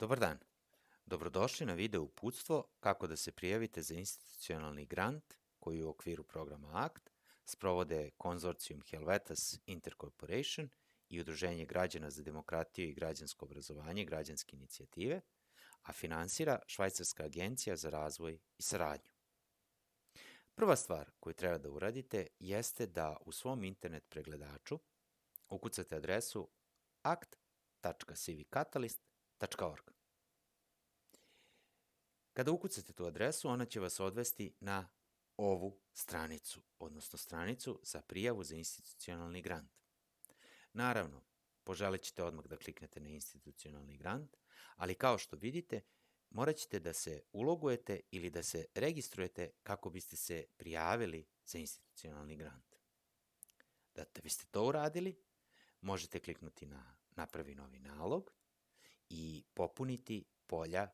Dobar dan. Dobrodošli na video uputstvo kako da se prijavite za institucionalni grant koji u okviru programa ACT sprovode konzorcijum Helvetas Intercorporation i Udruženje građana za demokratiju i građansko obrazovanje građanske inicijative, a finansira Švajcarska agencija za razvoj i saradnju. Prva stvar koju treba da uradite jeste da u svom internet pregledaču ukucate adresu act.civicatalyst.org. Kada ukucate tu adresu, ona će vas odvesti na ovu stranicu, odnosno stranicu za prijavu za institucionalni grant. Naravno, poželit ćete odmah da kliknete na institucionalni grant, ali kao što vidite, morat ćete da se ulogujete ili da se registrujete kako biste se prijavili za institucionalni grant. Da biste to uradili, možete kliknuti na napravi novi nalog i popuniti polja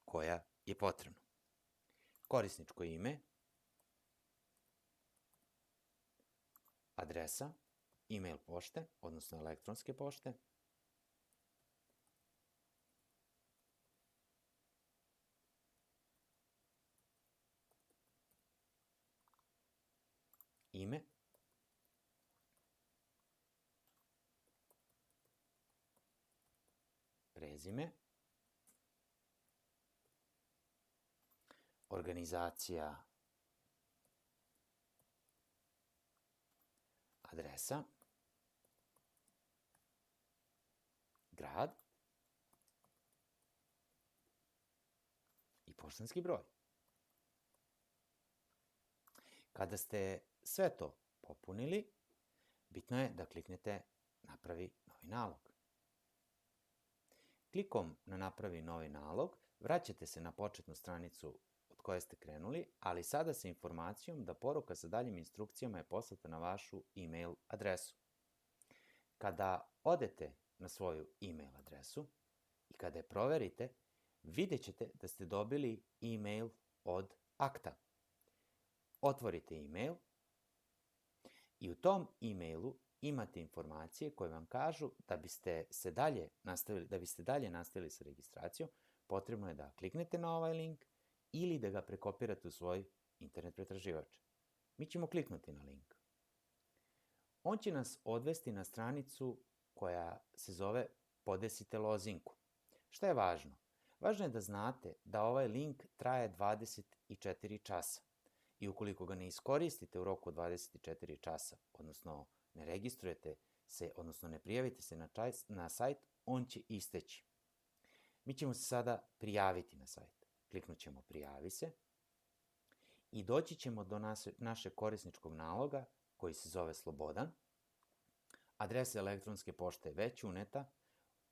koja je potrebno. Korisničko ime, adresa, e-mail pošte, odnosno elektronske pošte, ime, prezime, organizacija, adresa, grad i poštanski broj. Kada ste sve to popunili, bitno je da kliknete napravi novi nalog. Klikom na napravi novi nalog, vraćate se na početnu stranicu od koje ste krenuli, ali sada sa informacijom da poruka sa daljim instrukcijama je poslata na vašu e-mail adresu. Kada odete na svoju e-mail adresu i kada je proverite, vidjet ćete da ste dobili e-mail od ACT-a. Otvorite e-mail i u tom e-mailu imate informacije koje vam kažu da biste dalje nastavili sa registracijom, potrebno je da kliknete na ovaj link ili da ga prekopirate u svoj internet pretraživač. Mi ćemo kliknuti na link. On će nas odvesti na stranicu koja se zove Podesite lozinku. Šta je važno? Važno je da znate da ovaj link traje 24 časa i ukoliko ga ne iskoristite u roku 24 časa, odnosno ne registrujete se, odnosno ne prijavite se na sajt, on će isteći. Mi ćemo se sada prijaviti na sajt. Kliknut ćemo prijavi se i doći ćemo do našeg korisničkog naloga koji se zove Slobodan. Adresa elektronske pošte je već uneta.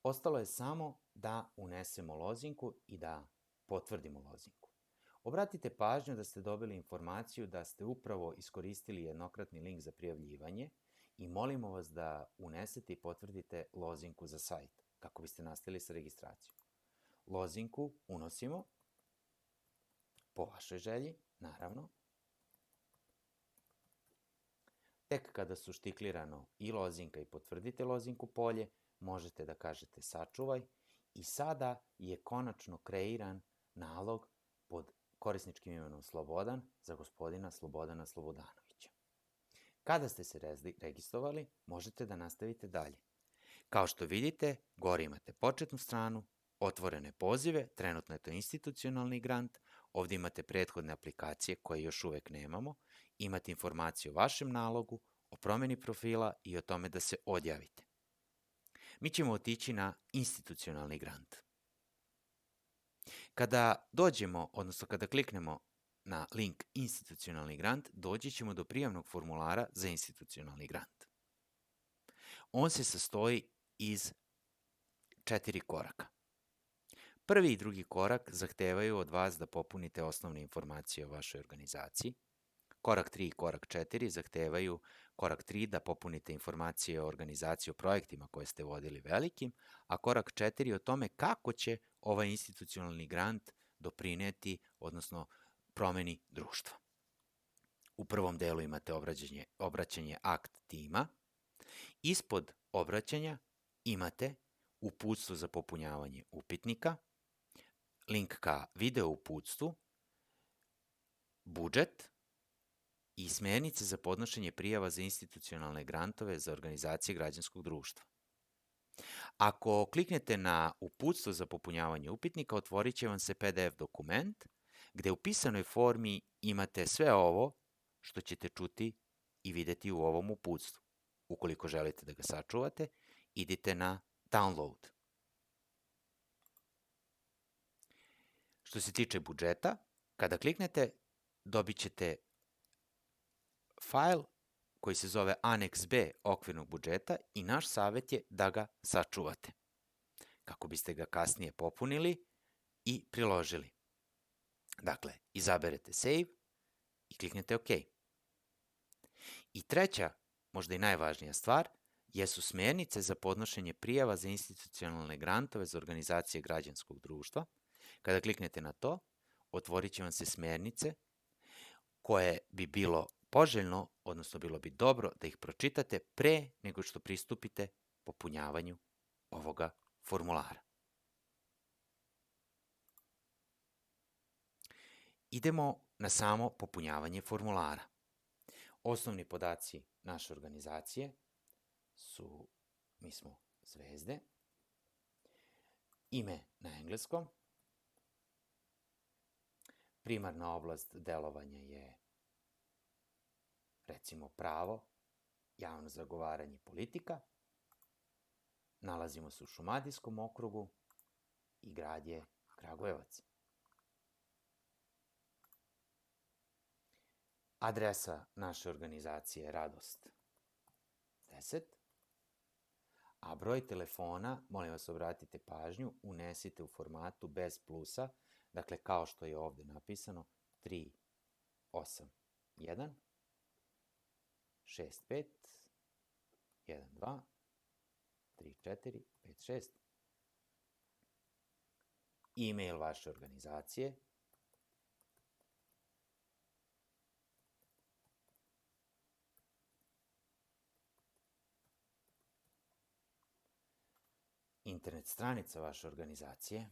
Ostalo je samo da unesemo lozinku i da potvrdimo lozinku. Obratite pažnju da ste dobili informaciju da ste upravo iskoristili jednokratni link za prijavljivanje i molimo vas da unesete i potvrdite lozinku za sajt kako biste nastavili sa registracijom. Lozinku unosimo po vašoj želji, naravno. Tek kada su štiklirano i lozinka i potvrdite lozinku polje, možete da kažete sačuvaj i sada je konačno kreiran nalog pod korisničkim imenom Slobodan za gospodina Slobodana Slobodanovića. Kada ste se registrovali, možete da nastavite dalje. Kao što vidite, gore imate početnu stranu, otvorene pozive, trenutno je to institucionalni grant, ovdje imate prethodne aplikacije koje još uvek nemamo, imate informacije o vašem nalogu, o promjeni profila i o tome da se odjavite. Mi ćemo otići na institucionalni grant. Kada dođemo, odnosno kada kliknemo na link institucionalni grant, doći ćemo do prijavnog formulara za institucionalni grant. On se sastoji iz 4 koraka. Prvi i drugi korak zahtevaju od vas da popunite osnovne informacije o vašoj organizaciji. Korak 3 i korak 4 zahtevaju korak 3 da popunite informacije o organizaciji, o projektima koje ste vodili velikim, a korak 4 o tome kako će ovaj institucionalni grant doprineti, odnosno promeni društva. U prvom delu imate obraćanje ACT tima. Ispod obraćanja imate uputstvo za popunjavanje upitnika, link ka video uputstvu, budžet i smernice za podnošenje prijava za institucionalne grantove za organizacije građanskog društva. Ako kliknete na uputstvo za popunjavanje upitnika, otvorit će vam se PDF dokument gde u pisanoj formi imate sve ovo što ćete čuti i videti u ovom uputstvu. Ukoliko želite da ga sačuvate, idite na download. Što se tiče budžeta, kada kliknete, dobit ćete fajl koji se zove Aneks B okvirnog budžeta i naš savjet je da ga sačuvate, kako biste ga kasnije popunili i priložili. Dakle, izaberete Save i kliknete OK. I treća, možda i najvažnija stvar, jesu smernice za podnošenje prijava za institucionalne grantove za organizacije građanskog društva. Kada kliknete na to, otvorit će vam se smernice koje bi bilo poželjno, odnosno bilo bi dobro da ih pročitate pre nego što pristupite popunjavanju ovoga formulara. Idemo na samo popunjavanje formulara. Osnovni podaci naše organizacije su, mi smo Zvezde, ime na engleskom, primarna oblast delovanja je recimo pravo, javno zagovaranje politika, nalazimo se u Šumadijskom okrugu i grad je Kragujevac. Adresa naše organizacije je Radost 10, a broj telefona, molim vas obratite pažnju, unesite u formatu bez plusa, dakle kao što je ovde napisano 381 65 12 34 56. E-mail vaše organizacije, internet stranica vaše organizacije,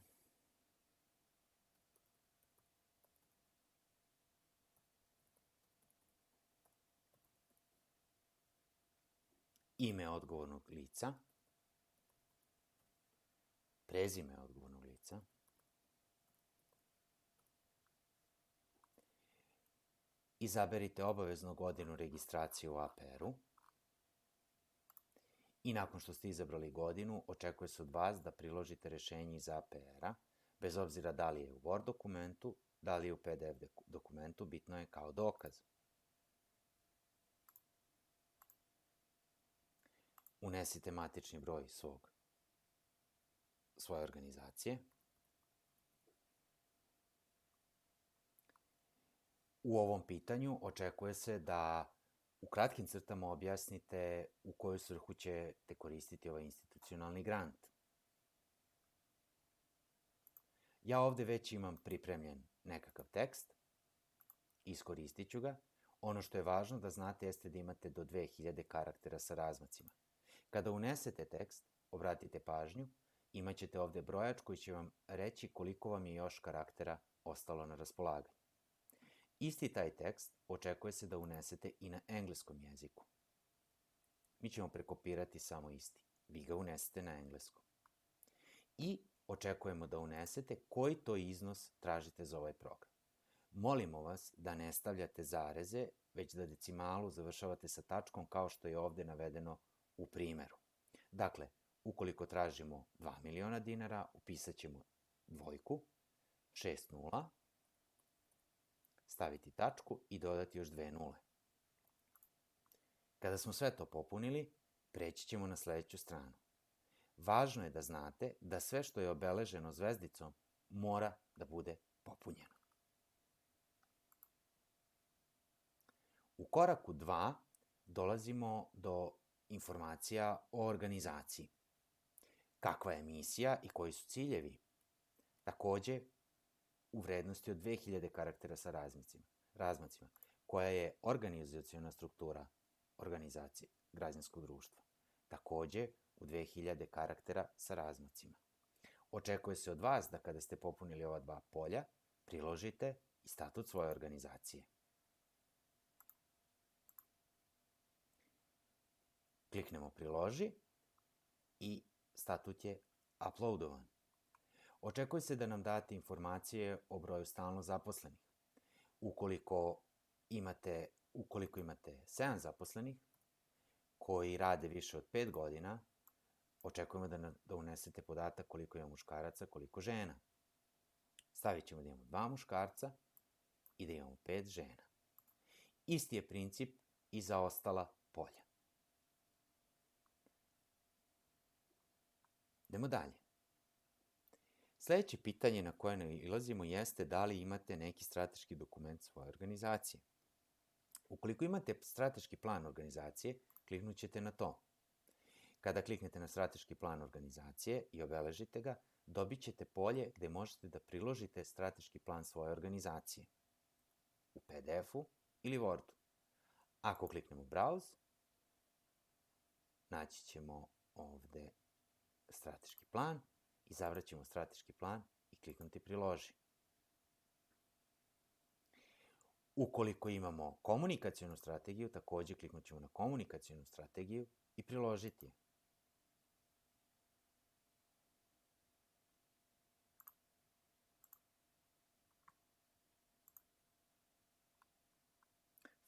ime odgovornog lica, prezime odgovornog lica, izaberite obaveznu godinu registracije u APR-u i nakon što ste izabrali godinu, očekuje se od vas da priložite rešenje iz APR-a, bez obzira da li je u Word dokumentu, da li je u PDF dokumentu, bitno je kao dokaz. Unesite matični broj svoje organizacije. U ovom pitanju očekuje se da u kratkim crtama objasnite u koju svrhu ćete koristiti ovaj institucionalni grant. Ja ovde već imam pripremljen nekakav tekst, iskoristit ću ga. Ono što je važno da znate jeste da imate do 2000 karaktera sa razmacima. Kada unesete tekst, obratite pažnju, imat ćete ovde brojač koji će vam reći koliko vam je još karaktera ostalo na raspolaganju. Isti taj tekst očekuje se da unesete i na engleskom jeziku. Mi ćemo prekopirati samo isti. Vi ga unesete na engleskom. I očekujemo da unesete koji to iznos tražite za ovaj program. Molimo vas da ne stavljate zareze, već da decimalu završavate sa tačkom kao što je ovde navedeno u primeru. Dakle, ukoliko tražimo 2 miliona dinara, upisat ćemo dvojku, 6 nula, staviti tačku i dodati još 2 nule. Kada smo sve to popunili, preći ćemo na sledeću stranu. Važno je da znate da sve što je obeleženo zvezdicom mora da bude popunjeno. U koraku 2 dolazimo do informacija o organizaciji. Kakva je misija i koji su ciljevi? Takođe, u vrednosti od 2000 karaktera sa razmacima, koja je organizaciona struktura organizacije građanskog društva. Takođe, u 2000 karaktera sa razmacima. Očekuje se od vas da kada ste popunili ova dva polja, priložite i statut svoje organizacije. Kliknemo priloži i statut je uploadovan. Očekuje se da nam date informacije o broju stalno zaposlenih. Ukoliko imate 7 zaposlenih koji rade više od 5 godina, očekujemo da unesete podatak koliko ima muškaraca, koliko žena. Stavit ćemo da imamo 2 muškarca i da imamo 5 žena. Isti je princip i za ostala polja. Idemo dalje. Sljedeće pitanje na koje nailazimo jeste da li imate neki strateški dokument svoje organizacije. Ukoliko imate strateški plan organizacije, kliknut ćete na to. Kada kliknete na strateški plan organizacije i obeležite ga, dobit ćete polje gde možete da priložite strateški plan svoje organizacije u PDF-u ili Wordu. Ako kliknemo Browse, naći ćemo ovde strateški plan, izabrat ćemo strateški plan i kliknuti priloži. Ukoliko imamo komunikacionu strategiju, takođe kliknut ćemo na komunikacionu strategiju i priložiti je.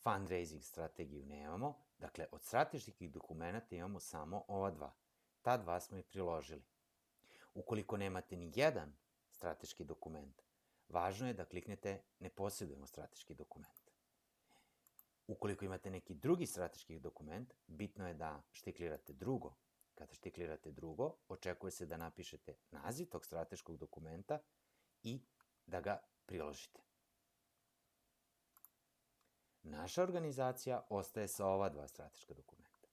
Fundraising strategiju nemamo, dakle od strateških dokumenta imamo samo ova dva. Ta dva smo i priložili. Ukoliko nemate ni jedan strateški dokument, važno je da kliknete ne posjedujemo strateški dokument. Ukoliko imate neki drugi strateški dokument, bitno je da štiklirate drugo. Kada štiklirate drugo, očekuje se da napišete naziv tog strateškog dokumenta i da ga priložite. Naša organizacija ostaje sa ova dva strateška dokumenta.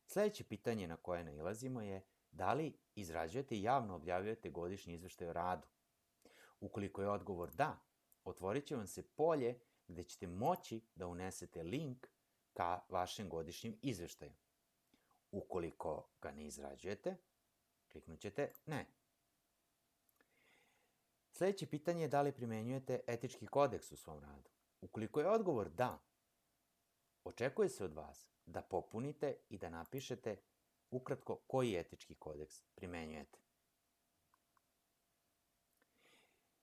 Sljedeće pitanje na koje nailazimo je da li izrađujete i javno objavljujete godišnji izveštaj o radu. Ukoliko je odgovor da, otvorit će vam se polje gde ćete moći da unesete link ka vašem godišnjem izveštaju. Ukoliko ga ne izrađujete, kliknut ćete ne. Sljedeće pitanje je da li primenjujete etički kodeks u svom radu. Ukoliko je odgovor da, očekuje se od vas da popunite i da napišete ukratko koji etički kodeks primenjujete.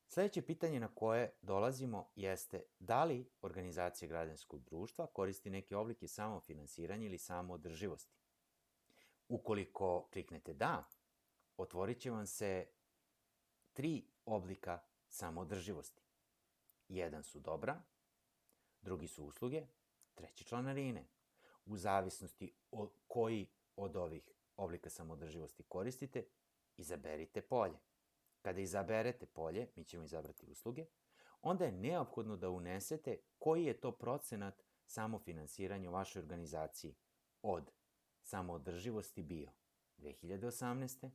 Sljedeće pitanje na koje dolazimo jeste da li organizacija građanskog društva koristi neke oblike samofinansiranja ili samoodrživosti. Ukoliko kliknete da, otvorit će vam se 3 oblika samoodrživosti. Jedan su dobra, drugi su usluge, treći članarine. U zavisnosti od koji od ovih oblika samoodrživosti koristite, izaberite polje. Kada izaberete polje, mi ćemo izabrati usluge, onda je neophodno da unesete koji je to procenat samofinansiranja u vašoj organizaciji od samoodrživosti bio 2018.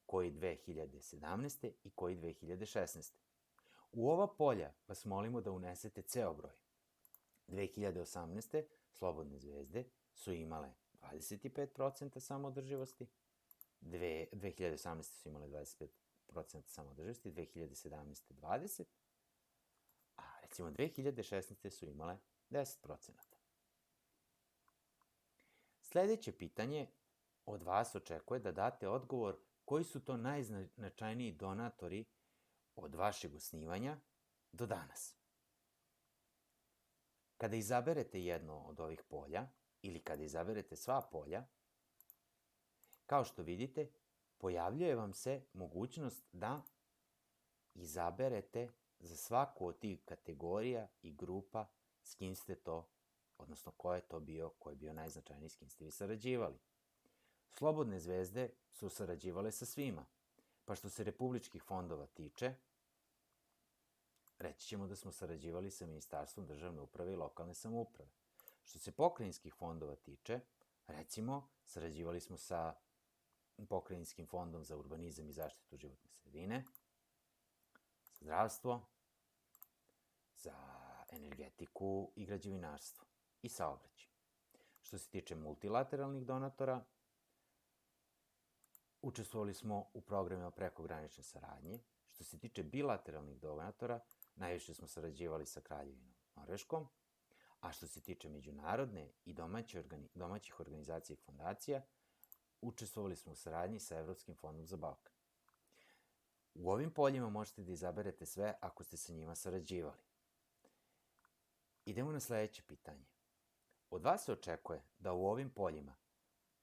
koji 2017. i koji 2016. U ova polja vas molimo da unesete ceo broj. 2018. Slobodne zvezde su imale 25% samoodrživosti, 2018. su imale 25% samoodrživosti, 2017. 20%, a recimo 2016. su imale 10%. Sljedeće pitanje od vas očekuje da date odgovor koji su to najznačajniji donatori od vašeg osnivanja do danas. Kada izaberete jedno od ovih polja ili kada izaberete sva polja, kao što vidite, pojavljuje vam se mogućnost da izaberete za svaku od tih kategorija i grupa s kim ste to, odnosno ko je bio najznačajniji s kim ste vi sarađivali. Slobodne zvezde su sarađivale sa svima, pa što se republičkih fondova tiče, reći ćemo da smo sarađivali sa Ministarstvom državne uprave i lokalne samouprave. Što se pokrajinskih fondova tiče, recimo, sarađivali smo sa Pokrajinskim fondom za urbanizam i zaštitu životne sredine, za zdravstvo, za energetiku i građevinarstvo i saobraćaj. Što se tiče multilateralnih donatora, Učestvovali smo u programima prekogranične saradnje. Što se tiče bilateralnih donatora, najviše smo sarađivali sa Kraljevinom Norveškom, a što se tiče međunarodne i domaćih organizacija i fondacija, učestvovali smo u saradnji sa Evropskim fondom za Balkan. U ovim poljima možete da izaberete sve ako ste sa njima sarađivali. Idemo na sledeće pitanje. Od vas se očekuje da u ovim poljima,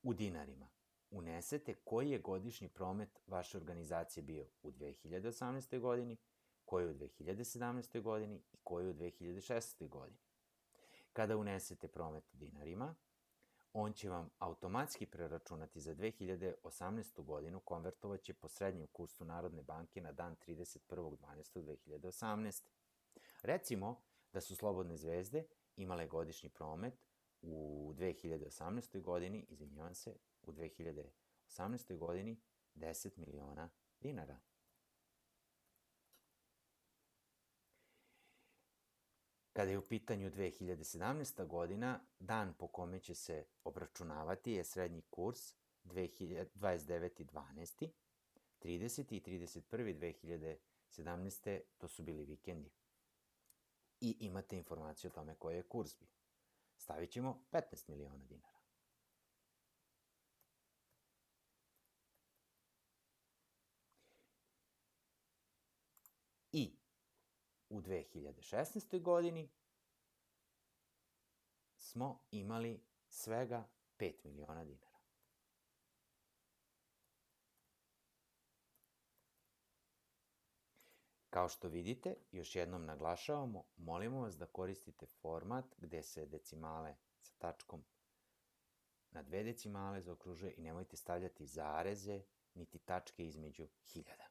u dinarima, unesete koji je godišnji promet vaše organizacije bio u 2018. godini, koji u 2017. godini i koji u 2016. godini. Kada unesete promet u dinarima, on će vam automatski preračunati za 2018. godinu, konvertovaće po srednjem kursu Narodne banke na dan 31.12.2018. Recimo da su Slobodne zvezde imale godišnji promet u 2018. godini, u 2018. godini 10 miliona dinara. Kada je u pitanju 2017. godina, dan po kome će se obračunavati je srednji kurs 29.12., 30. i 31.2017. to su bili vikendi. I imate informaciju o tome koji je kurs bio. Stavit ćemo 15 miliona dinara. I u 2016. godini smo imali svega 5 miliona dinara. Kao što vidite, još jednom naglašavamo, molimo vas da koristite format gde se decimale sa tačkom na 2 decimale zaokružuje i nemojte stavljati zareze niti tačke između hiljada.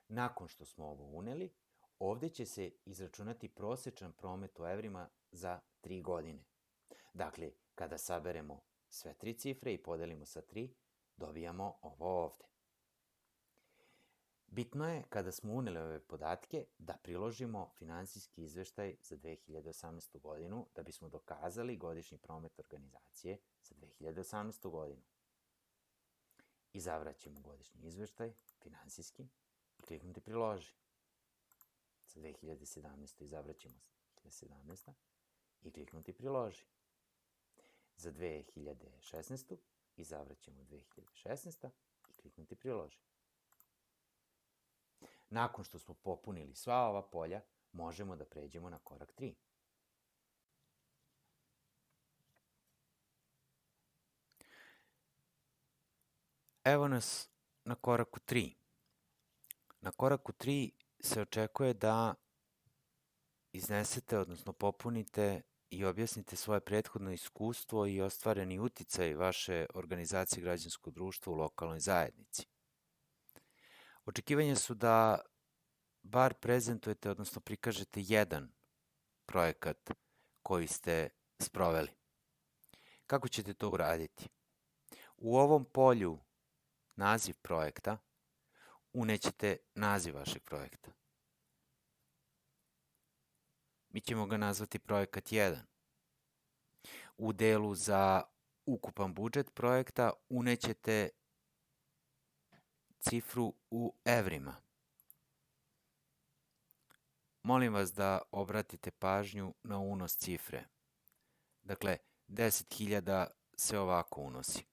Nakon što smo ovo uneli, ovde će se izračunati prosečan promet u evrima za 3 godine. Dakle, kada saberemo sve 3 cifre i podelimo sa 3, dobijamo ovo ovde. Bitno je, kada smo uneli ove podatke, da priložimo finansijski izveštaj za 2018. godinu da bismo dokazali godišnji promet organizacije za 2018. godinu. Izabrat ćemo godišnji izveštaj, finansijski, i kliknuti priloži. Za 2017. izabrat ćemo 2017. i kliknuti priloži. Za 2016. izabrat ćemo 2016. i kliknuti priloži. Nakon što smo popunili sva ova polja, možemo da pređemo na korak 3. Evo nas na koraku 3. Na koraku 3 se očekuje da iznesete, odnosno popunite i objasnite svoje prethodno iskustvo i ostvareni uticaj vaše organizacije građanskog društva u lokalnoj zajednici. Očekivanja su da bar prezentujete, odnosno prikažete jedan projekat koji ste sproveli. Kako ćete to uraditi? U ovom polju naziv projekta unećete naziv vašeg projekta. Mi ćemo ga nazvati projekat 1. U delu za ukupan budžet projekta unećete cifru u evrima. Molim vas da obratite pažnju na unos cifre. Dakle, 10.000 se ovako unosi.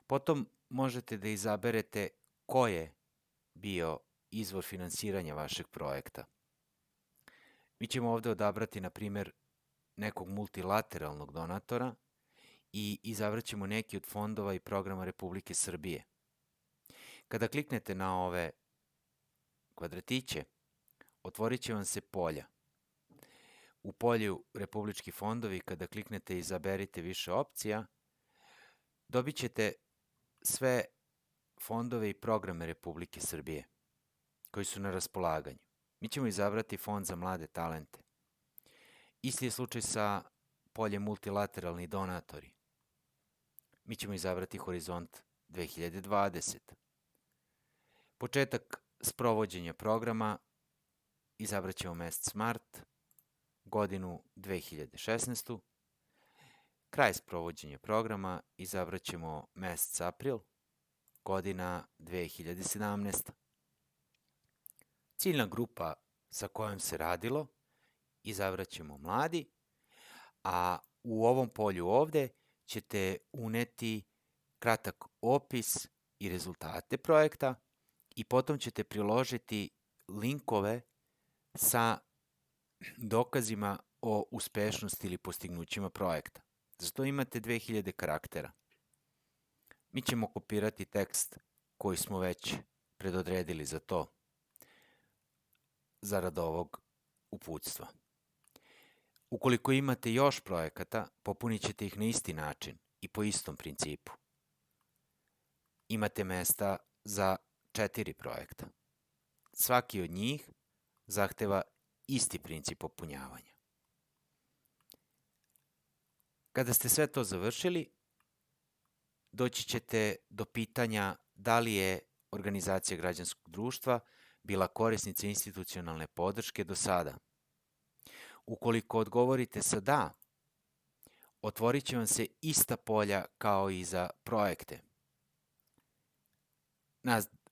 Potom možete da izaberete ko je bio izvor finansiranja vašeg projekta. Mi ćemo ovde odabrati, na primjer, nekog multilateralnog donatora i izabrat ćemo neki od fondova i programa Republike Srbije. Kada kliknete na ove kvadratiće, otvorit će vam se polja. U polju Republički fondovi, kada kliknete i izaberite više opcija, dobit ćete sve fondove i programe Republike Srbije koji su na raspolaganju. Mi ćemo izabrati Fond za mlade talente. Isti je slučaj sa poljem multilateralni donatori. Mi ćemo izabrati Horizont 2020. Početak sprovođenja programa, izabrat ćemo mesec mart, godinu 2016. Kraj sprovođenja programa, izabrat ćemo mesec april godina 2017. Ciljna grupa sa kojom se radilo izabrat ćemo mladi, a u ovom polju ovde ćete uneti kratak opis i rezultate projekta i potom ćete priložiti linkove sa dokazima o uspešnosti ili postignućima projekta. Za to imate 2000 karaktera. Mi ćemo kopirati tekst koji smo već predodredili za to, zarad ovog uputstva. Ukoliko imate još projekata, popunit ćete ih na isti način i po istom principu. Imate mesta za 4 projekta. Svaki od njih zahteva isti princip popunjavanja. Kada ste sve to završili, doći ćete do pitanja da li je organizacija građanskog društva bila korisnica institucionalne podrške do sada. Ukoliko odgovorite sa da, otvorit će vam se ista polja kao i za projekte.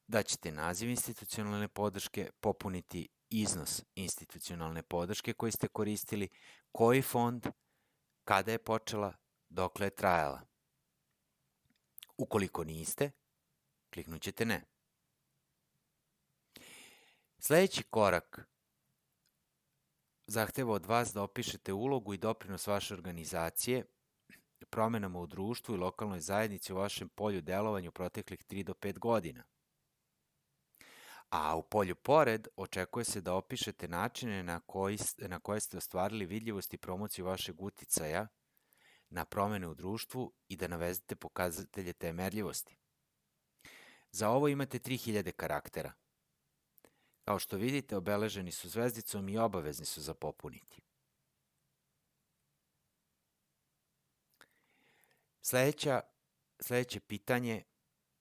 Daćete naziv institucionalne podrške, popuniti iznos institucionalne podrške koji ste koristili, koji fond, kada je počela, dokle je trajala. Ukoliko niste, kliknut ćete ne. Sljedeći korak zahteva od vas da opišete ulogu i doprinos vaše organizacije promenama u društvu i lokalnoj zajednici u vašem polju delovanja u proteklih 3 do 5 godina. A u polju pored očekuje se da opišete načine na koje ste ostvarili vidljivost i promociju vašeg uticaja na promene u društvu i da navedete pokazatelje te merljivosti. Za ovo imate 3000 karaktera. Kao što vidite, obeleženi su zvezdicom i obavezni su za popuniti. Sljedeće pitanje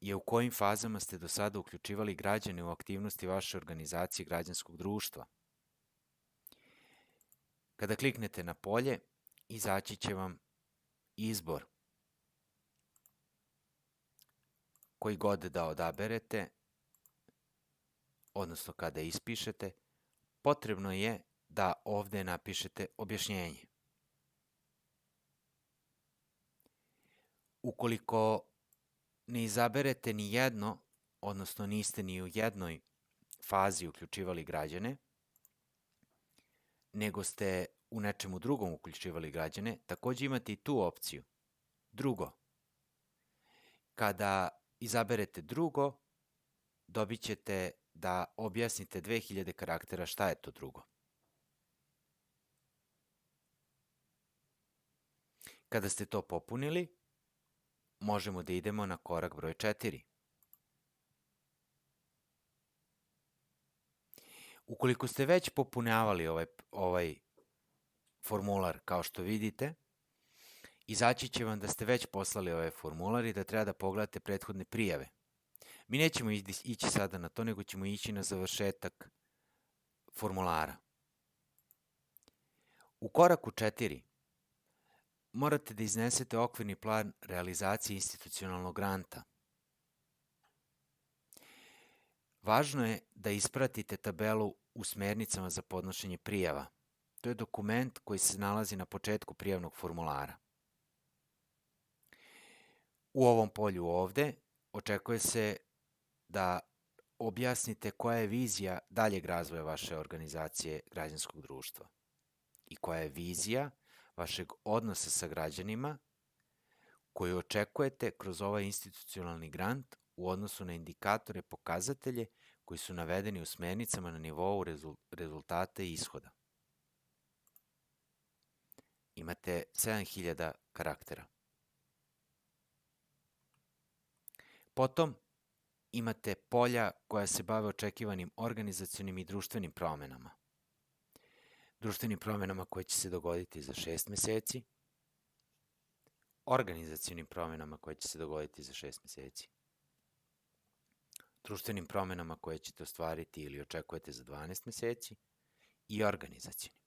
je u kojim fazama ste do sada uključivali građane u aktivnosti vaše organizacije građanskog društva. Kada kliknete na polje, izaći će vam izbor. Koji god da odaberete, odnosno kada ispišete, potrebno je da ovde napišete objašnjenje. Ukoliko ne izaberete ni jedno, odnosno niste ni u jednoj fazi uključivali građane, nego ste u nečemu drugom uključivali građane, takođe imate i tu opciju. Drugo. Kada izaberete drugo, dobit ćete da objasnite 2000 karaktera šta je to drugo. Kada ste to popunili, možemo da idemo na korak broj 4. Ukoliko ste već popunjavali ovaj formular, kao što vidite, izaći će vam da ste već poslali ovaj formular i da treba da pogledate prethodne prijave. Mi nećemo ići sada na to, nego ćemo ići na završetak formulara. U koraku 4 morate da iznesete okvirni plan realizacije institucionalnog granta. Važno je da ispratite tabelu u smernicama za podnošenje prijava. To je dokument koji se nalazi na početku prijavnog formulara. U ovom polju ovde očekuje se da objasnite koja je vizija daljeg razvoja vaše organizacije građanskog društva i koja je vizija vašeg odnosa sa građanima koju očekujete kroz ovaj institucionalni grant u odnosu na indikatore, pokazatelje koji su navedeni u smernicama na nivou rezultata i ishoda. Imate 7000 karaktera. Potom imate polja koja se bave očekivanim organizacionim i društvenim promenama. Društvenim promenama koje će se dogoditi za 6 meseci, organizacionim promenama koje će se dogoditi za 6 meseci, društvenim promenama koje ćete ostvariti ili očekujete za 12 meseci i organizacionim.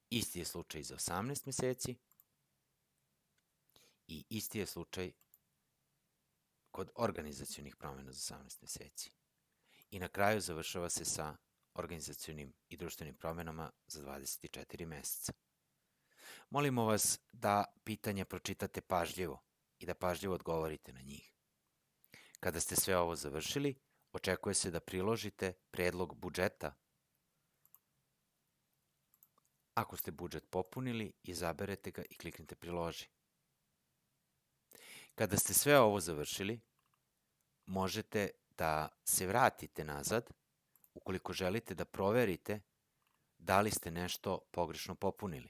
Isti je slučaj za 18 meseci i isti je slučaj kod organizacionih promjena za 18 meseci. I na kraju završava se sa organizacionim i društvenim promjenama za 24 meseca. Molimo vas da pitanja pročitate pažljivo i da pažljivo odgovorite na njih. Kada ste sve ovo završili, očekuje se da priložite predlog budžeta. Ako ste budžet popunili, izaberete ga i kliknite priloži. Kada ste sve ovo završili, možete da se vratite nazad ukoliko želite da proverite da li ste nešto pogrešno popunili.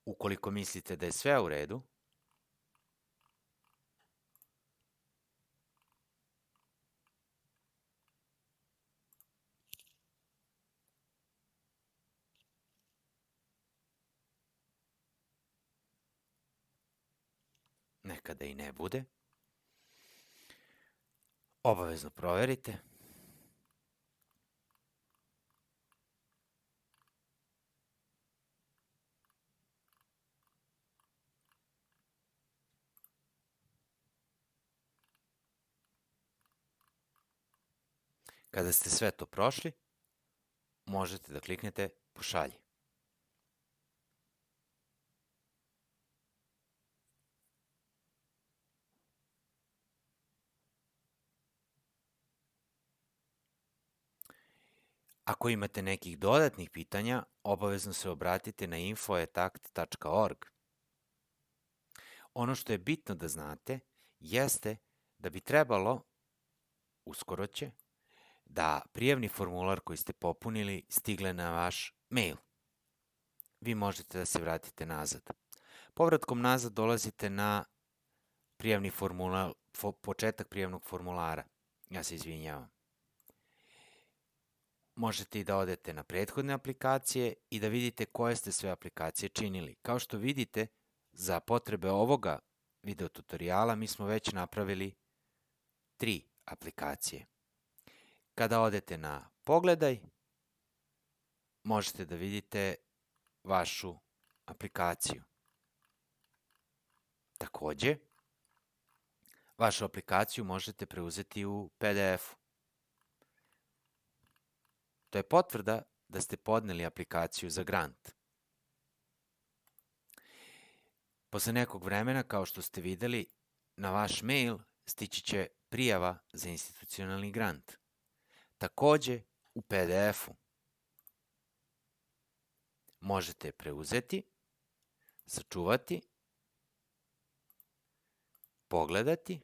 Ukoliko mislite da je sve u redu, nekada i ne bude, obavezno proverite. Kada ste sve to prošli, možete da kliknete pošalji. Ako imate nekih dodatnih pitanja, obavezno se obratite na info@akt.org. Ono što je bitno da znate jeste da bi trebalo, uskoro će, da prijavni formular koji ste popunili stigne na vaš mail. Vi možete da se vratite nazad. Povratkom nazad dolazite na prijavni formular, početak prijavnog formulara. Ja se izvinjavam. Možete i da odete na prethodne aplikacije i da vidite koje ste sve aplikacije činili. Kao što vidite, za potrebe ovoga video tutoriala mi smo već napravili 3 aplikacije. Kada odete na pogledaj, možete da vidite vašu aplikaciju. Takođe, vašu aplikaciju možete preuzeti u PDF-u. To je potvrda da ste podneli aplikaciju za grant. Posle nekog vremena, kao što ste videli, na vaš mail stići će prijava za institucionalni grant. Takođe, u PDF-u možete je preuzeti, sačuvati, pogledati.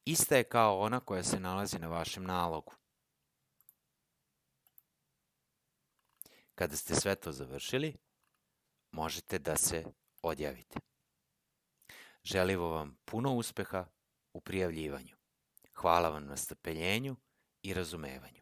Ista je kao ona koja se nalazi na vašem nalogu. Kada ste sve to završili, možete da se odjavite. Želimo vam puno uspeha u prijavljivanju. Hvala vam na strpljenju i razumevanju.